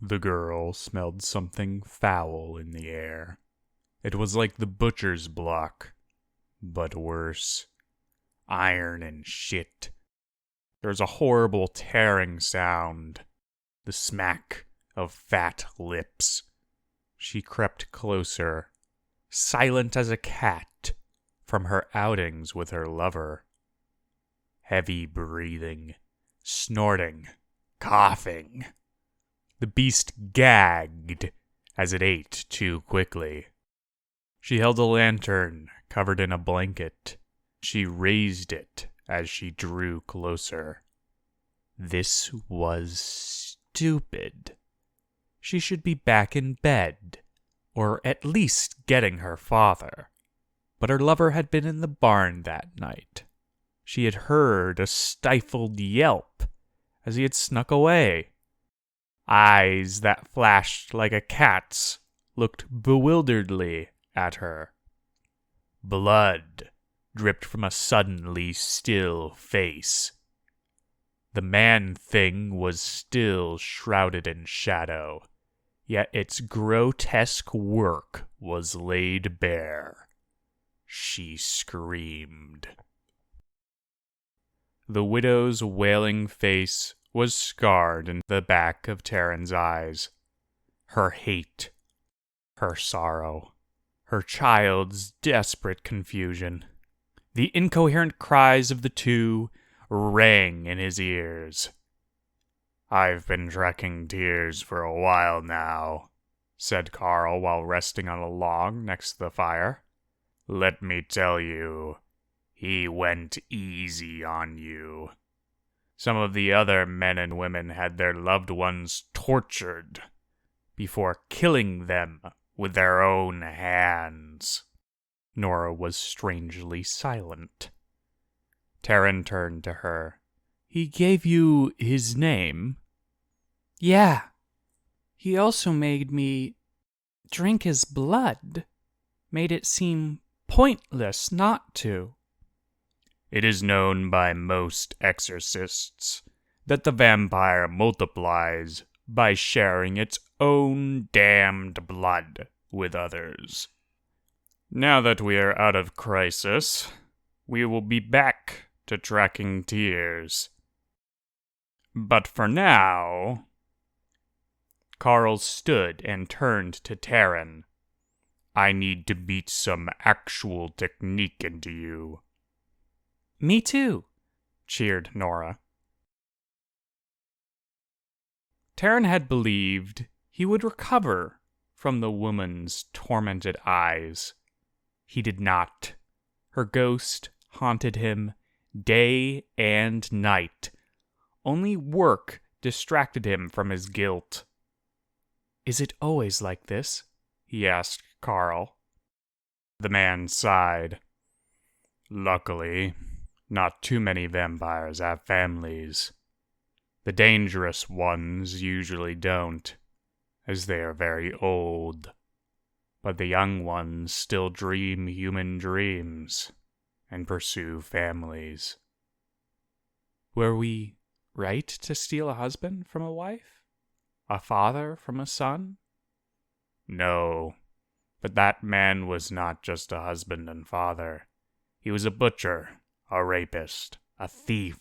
The girl smelled something foul in the air. It was like the butcher's block, but worse. Iron and shit. There was a horrible tearing sound. The smack of fat lips. She crept closer, silent as a cat, from her outings with her lover. Heavy breathing, snorting, coughing. The beast gagged as it ate too quickly. She held a lantern covered in a blanket. She raised it as she drew closer. This was stupid. She should be back in bed, or at least getting her father. But her lover had been in the barn that night. She had heard a stifled yelp as he had snuck away. Eyes that flashed like a cat's looked bewilderedly at her. Blood dripped from a suddenly still face. The man-thing was still shrouded in shadow, yet its grotesque work was laid bare. She screamed. The widow's wailing face was scarred in the back of Taryn's eyes. Her hate, her sorrow, her child's desperate confusion. The incoherent cries of the two rang in his ears. "I've been tracking tears for a while now," said Carl while resting on a log next to the fire. "Let me tell you, he went easy on you. Some of the other men and women had their loved ones tortured before killing them with their own hands." Nora was strangely silent. Taryn turned to her. "He gave you his name?" "Yeah. He also made me drink his blood. Made it seem pointless not to." "It is known by most exorcists that the vampire multiplies by sharing its own damned blood with others. Now that we are out of crisis, we will be back to tracking tears. But for now..." Carl stood and turned to Taryn. "I need to beat some actual technique into you." "Me too," cheered Nora. Taryn had believed he would recover from the woman's tormented eyes. He did not. Her ghost haunted him day and night. Only work distracted him from his guilt. "Is it always like this?" he asked Carl. The man sighed. "Luckily, not too many vampires have families. The dangerous ones usually don't, as they are very old. But the young ones still dream human dreams and pursue families." "Were we right to steal a husband from a wife? A father from a son?" "No, but that man was not just a husband and father. He was a butcher, a rapist, a thief.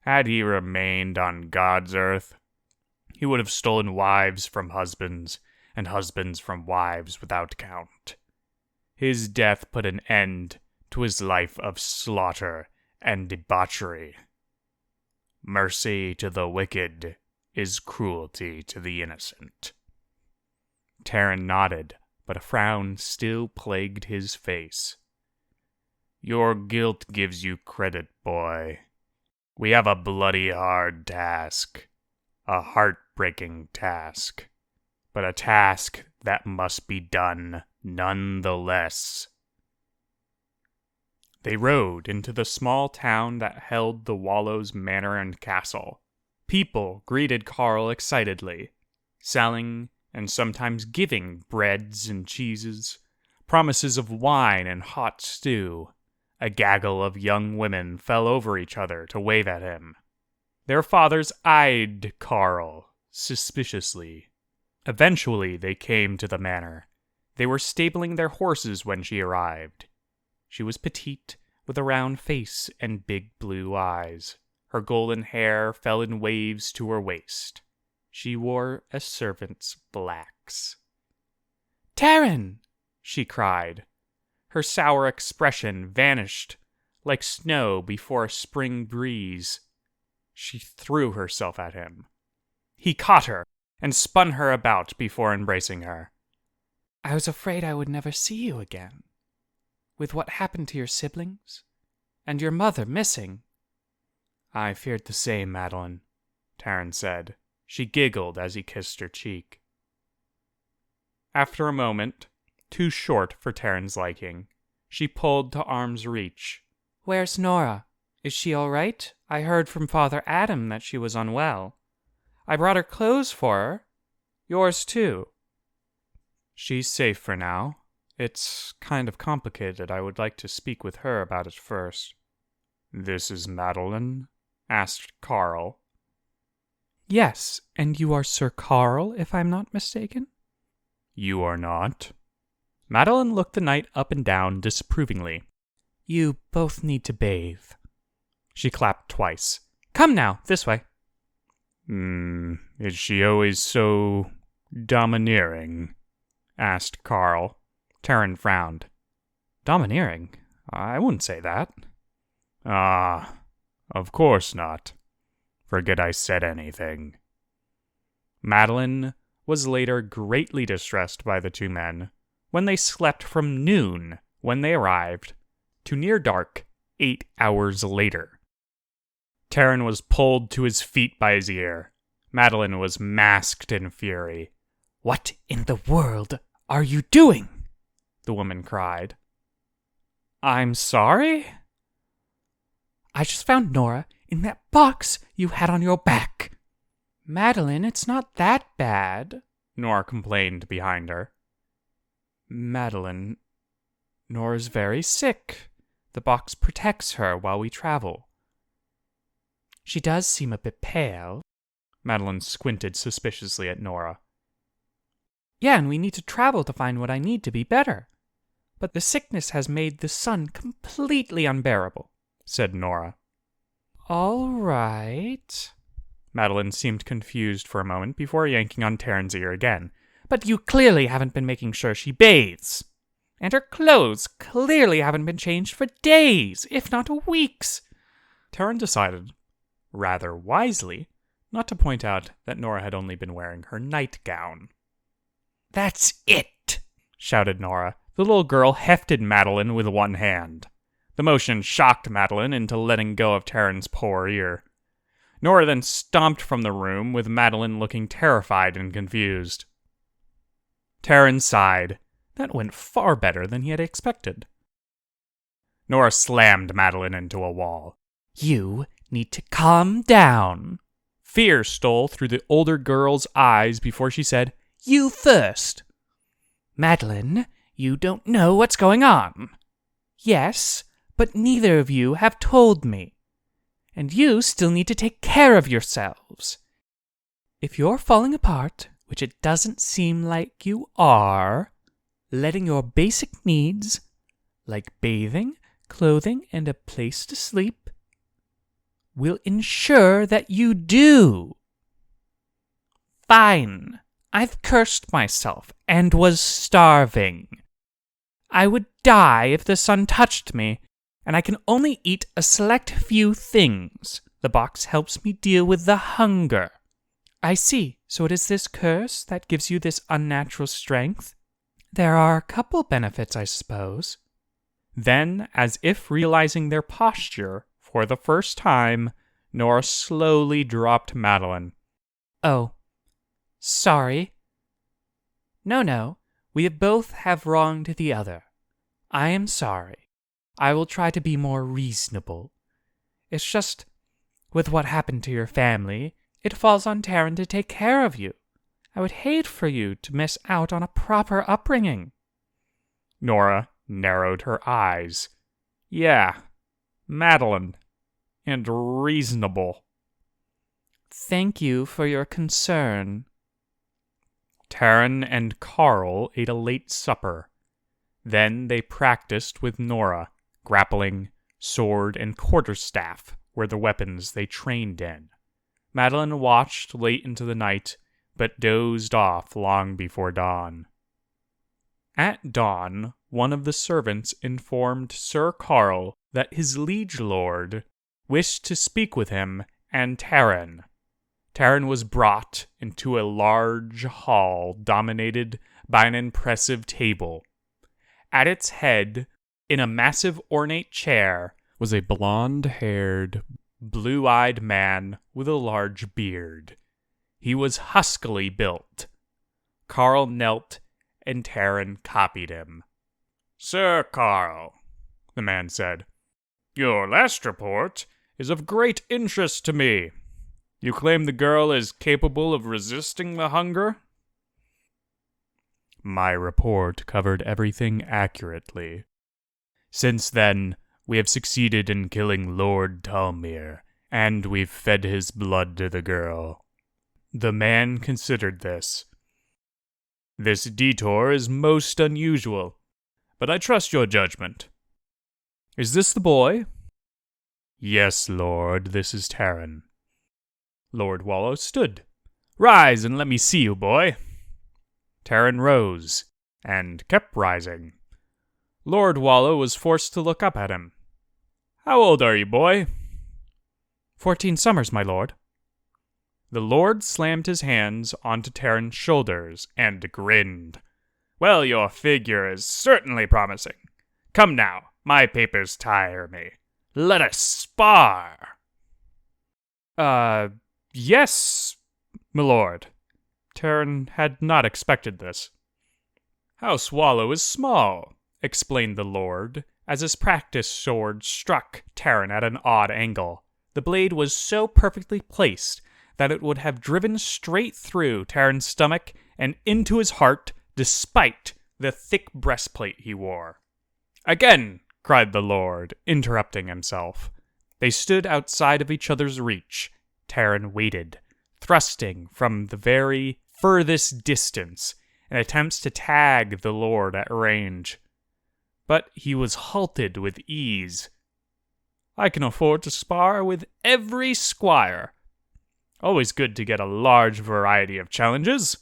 Had he remained on God's earth, he would have stolen wives from husbands and husbands from wives without count. His death put an end to his life of slaughter and debauchery. Mercy to the wicked is cruelty to the innocent." Taryn nodded, but a frown still plagued his face. "Your guilt gives you credit, boy. We have a bloody hard task. A heartbreaking task. But a task that must be done nonetheless." They rode into the small town that held the Wallows Manor and Castle. People greeted Carl excitedly, selling and sometimes giving breads and cheeses, promises of wine and hot stew. A gaggle of young women fell over each other to wave at him. Their fathers eyed Carl suspiciously. Eventually, they came to the manor. They were stabling their horses when she arrived. She was petite, with a round face and big blue eyes. Her golden hair fell in waves to her waist. She wore a servant's blacks. "Taryn!" she cried. Her sour expression vanished like snow before a spring breeze. She threw herself at him. He caught her and spun her about before embracing her. "I was afraid I would never see you again. With what happened to your siblings, and your mother missing." "I feared the same, Madeline," Taryn said. She giggled as he kissed her cheek. After a moment, too short for Taryn's liking, she pulled to arm's reach. "Where's Nora? Is she all right? I heard from Father Adam that she was unwell. I brought her clothes for her. Yours, too." "She's safe for now. It's kind of complicated. I would like to speak with her about it first." "This is Madeline?" asked Carl. "Yes, and you are Sir Carl, if I'm not mistaken?" "You are not." Madeline looked the knight up and down disapprovingly. "You both need to bathe." She clapped twice. "Come now, this way." Is she always so domineering?" asked Carl. Taryn frowned. "Domineering? I wouldn't say that." "Ah, of course not. Forget I said anything." Madeline was later greatly distressed by the two men when they slept from noon when they arrived to near dark 8 hours later. Taryn was pulled to his feet by his ear. Madeline was masked in fury. "What in the world are you doing?" the woman cried. "I'm sorry?" "I just found Nora in that box you had on your back." "Madeline, it's not that bad," Nora complained behind her. "Madeline, Nora's very sick. The box protects her while we travel." "She does seem a bit pale." Madeline squinted suspiciously at Nora. "Yeah, and we need to travel to find what I need to be better. But the sickness has made the sun completely unbearable," said Nora. "All right." Madeline seemed confused for a moment before yanking on Taryn's ear again. "But you clearly haven't been making sure she bathes. And her clothes clearly haven't been changed for days, if not weeks." Taryn decided, rather wisely, not to point out that Nora had only been wearing her nightgown. "That's it!" shouted Nora. The little girl hefted Madeline with one hand. The motion shocked Madeline into letting go of Taryn's poor ear. Nora then stomped from the room, with Madeline looking terrified and confused. Taryn sighed. That went far better than he had expected. Nora slammed Madeline into a wall. "You need to calm down." Fear stole through the older girl's eyes before she said, "You first." "Madeline, you don't know what's going on." "Yes, but neither of you have told me. And you still need to take care of yourselves. If you're falling apart, which it doesn't seem like you are, letting your basic needs, like bathing, clothing, and a place to sleep, will ensure that you do." "Fine. I've cursed myself and was starving. I would die if the sun touched me, and I can only eat a select few things. The box helps me deal with the hunger." "I see. So it is this curse that gives you this unnatural strength? There are a couple benefits, I suppose." Then, as if realizing their posture for the first time, Nora slowly dropped Madeline. "Oh, sorry." No, we both have wronged the other. I am sorry. I will try to be more reasonable. It's just, with what happened to your family, it falls on Taryn to take care of you. I would hate for you to miss out on a proper upbringing." Nora narrowed her eyes. "Yeah, Madeline. And reasonable." Thank you for your concern. Taryn and Carl ate a late supper. Then they practiced with Nora. Grappling, sword, and quarterstaff were the weapons they trained in. Madeline watched late into the night, but dozed off long before dawn. At dawn, one of the servants informed Sir Carl that his liege lord wished to speak with him and Taryn. Taryn was brought into a large hall dominated by an impressive table. At its head, in a massive ornate chair, was a blonde-haired, blue-eyed man with a large beard. He was huskily built. Carl knelt, and Taryn copied him. "Sir Carl," the man said, "your last report is of great interest to me. You claim the girl is capable of resisting the hunger?" My report covered everything accurately. Since then, we have succeeded in killing Lord Talmir, and we've fed his blood to the girl. The man considered this. This detour is most unusual, but I trust your judgment. Is this the boy? Yes, Lord, this is Taryn. Lord Wallow stood. Rise and let me see you, boy. Taryn rose, and kept rising. Lord Wallow was forced to look up at him. How old are you, boy? 14 summers, my lord. The lord slammed his hands onto Taryn's shoulders and grinned. Well, your figure is certainly promising. Come now, my papers tire me. Let us spar. Yes, my lord. Taryn had not expected this. House Wallow is small, explained the lord, as his practice sword struck Taryn at an odd angle. The blade was so perfectly placed that it would have driven straight through Taryn's stomach and into his heart, despite the thick breastplate he wore. Again, cried the lord, interrupting himself. They stood outside of each other's reach. Taryn waited, thrusting from the very furthest distance in attempts to tag the lord at range. But he was halted with ease. I can afford to spar with every squire. Always good to get a large variety of challenges.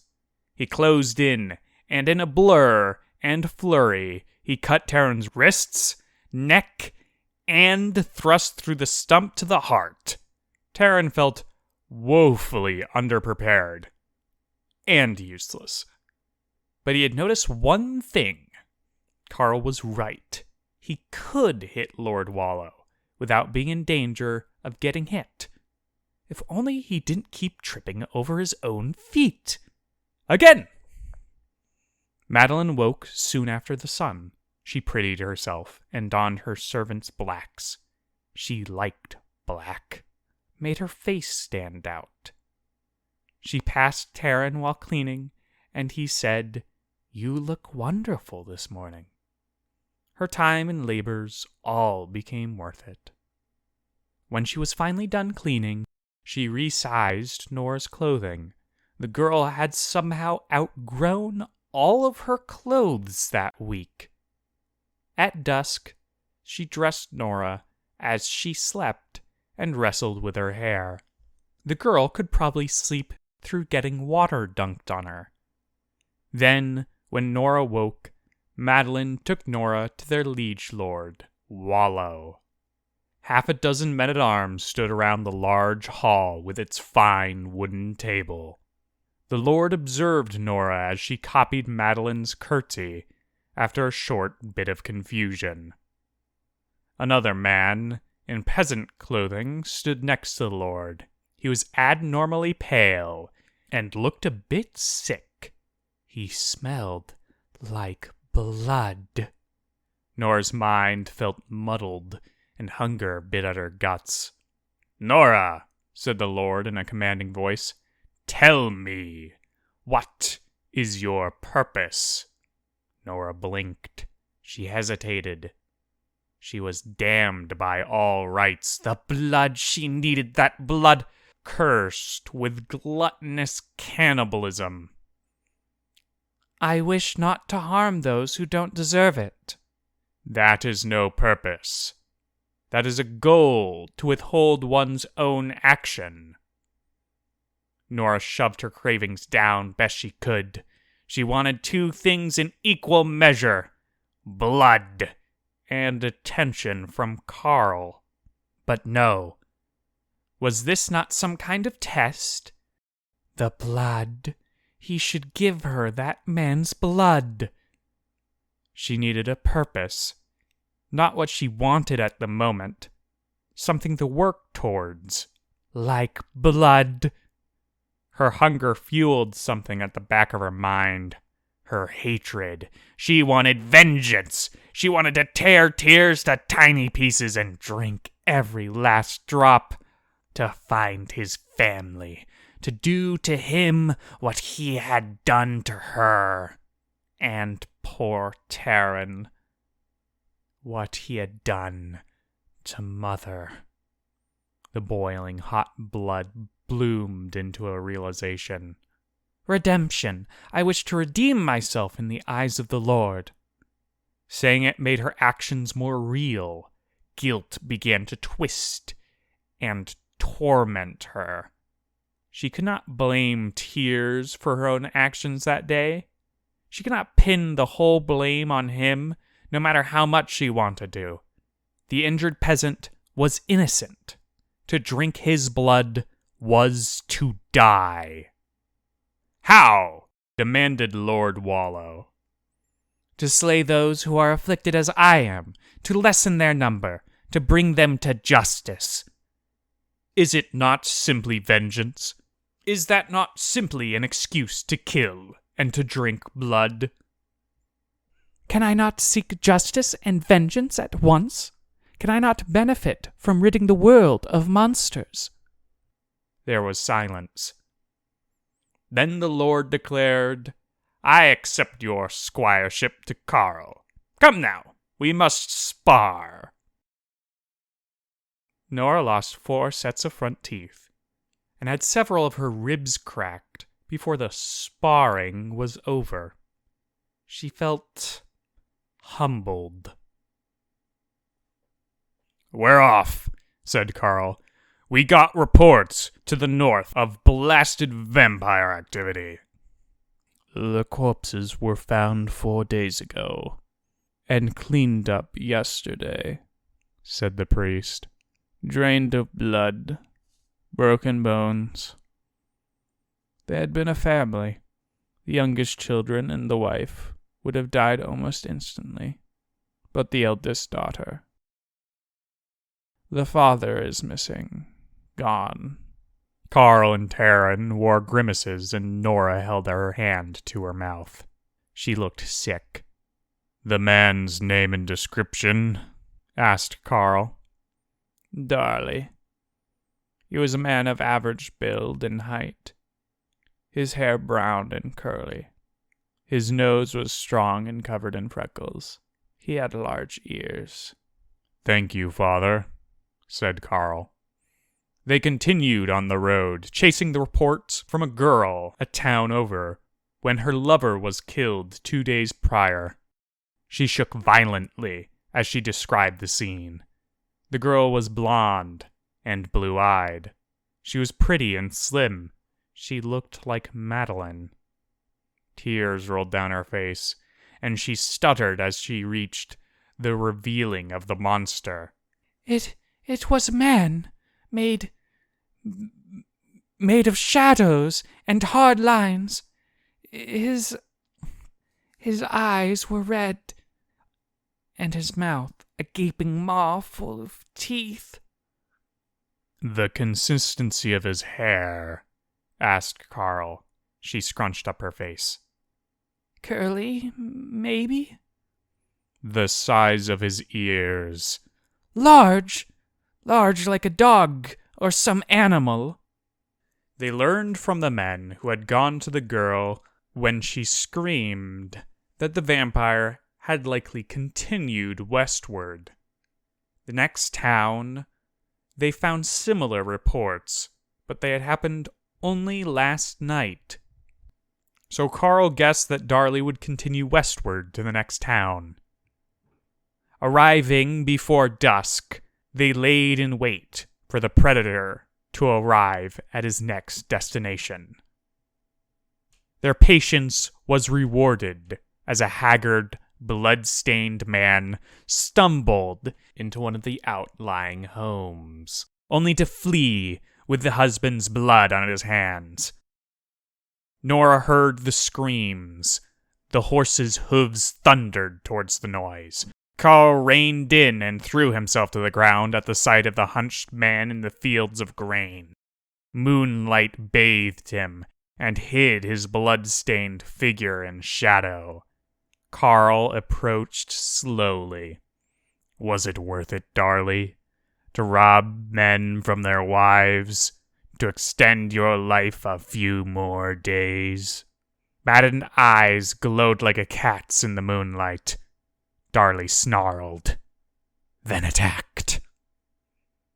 He closed in, and in a blur and flurry, he cut Taryn's wrists, neck, and thrust through the stump to the heart. Taryn felt woefully underprepared and useless. But he had noticed one thing. Carl was right. He could hit Lord Wallow without being in danger of getting hit. If only he didn't keep tripping over his own feet. Again! Madeline woke soon after the sun. She prettied herself and donned her servant's blacks. She liked black. Made her face stand out. She passed Taryn while cleaning, and he said, You look wonderful this morning. Her time and labors all became worth it. When she was finally done cleaning, she resized Nora's clothing. The girl had somehow outgrown all of her clothes that week. At dusk, she dressed Nora as she slept and wrestled with her hair. The girl could probably sleep through getting water dunked on her. Then, when Nora woke, Madeline took Nora to their liege lord, Wallow. 6 men-at-arms stood around the large hall with its fine wooden table. The lord observed Nora as she copied Madeline's curtsy after a short bit of confusion. Another man, in peasant clothing, stood next to the lord. He was abnormally pale and looked a bit sick. He smelled like blood. Nora's mind felt muddled, and hunger bit at her guts. Nora, said the lord in a commanding voice, tell me, what is your purpose? Nora blinked. She hesitated. She was damned by all rights. The blood, she needed that blood. cursed with gluttonous cannibalism. I wish not to harm those who don't deserve it. That is no purpose. That is a goal to withhold one's own action. Nora shoved her cravings down best she could. She wanted two things in equal measure: blood and attention from Carl. But no. Was this not some kind of test? The blood. He should give her that man's blood. She needed a purpose. Not what she wanted at the moment. Something to work towards. Like blood. Her hunger fueled something at the back of her mind. Her hatred. She wanted vengeance. She wanted to tear tears to tiny pieces and drink every last drop. To find his family. To do to him what he had done to her. And poor Taryn. What he had done to Mother. The boiling hot blood bloomed into a realization. Redemption. I wish to redeem myself in the eyes of the Lord. Saying it made her actions more real. Guilt began to twist and torment her. She could not blame Tears for her own actions that day. She could not pin the whole blame on him, no matter how much she wanted to. The injured peasant was innocent. To drink his blood was to die. How? Demanded Lord Wallow. To slay those who are afflicted as I am, to lessen their number, to bring them to justice. Is it not simply vengeance? Is that not simply an excuse to kill and to drink blood? Can I not seek justice and vengeance at once? Can I not benefit from ridding the world of monsters? There was silence. Then the Lord declared, I accept your squireship to Carl. Come now, we must spar. Nora lost 4 sets of front teeth, and had several of her ribs cracked before the sparring was over. She felt humbled. We're off, said Carl. We got reports to the north of blasted vampire activity. The corpses were found 4 days ago, and cleaned up yesterday, said the priest. Drained of blood, broken bones. They had been a family. The youngest children and the wife would have died almost instantly, but the eldest daughter. The father is missing, gone. Carl and Taryn wore grimaces, and Nora held her hand to her mouth. She looked sick. The man's name and description? Asked Carl. Darley. He was a man of average build and height. His hair brown and curly. His nose was strong and covered in freckles. He had large ears. Thank you, father, said Carl. They continued on the road, chasing the reports from a girl a town over, when her lover was killed 2 days prior. She shook violently as she described the scene. The girl was blonde and blue-eyed. She was pretty and slim. She looked like Madeline. Tears rolled down her face, and she stuttered as she reached the revealing of the monster. It was a man, made of shadows and hard lines. His eyes were red, and his mouth a gaping maw full of teeth. The consistency of his hair, asked Carl. She scrunched up her face. Curly, maybe? The size of his ears. Large like a dog or some animal. They learned from the men who had gone to the girl when she screamed that the vampire had likely continued westward. The next town, they found similar reports, but they had happened only last night. So Carl guessed that Darley would continue westward to the next town. Arriving before dusk, they laid in wait for the predator to arrive at his next destination. Their patience was rewarded as a haggard, blood-stained man stumbled into one of the outlying homes, only to flee with the husband's blood on his hands. Nora heard the screams. The horse's hooves thundered towards the noise. Carl reined in and threw himself to the ground at the sight of the hunched man in the fields of grain. Moonlight bathed him and hid his blood-stained figure in shadow. Carl approached slowly. Was it worth it, Darley? To rob men from their wives? To extend your life a few more days? Maddened eyes glowed like a cat's in the moonlight. Darley snarled. Then attack.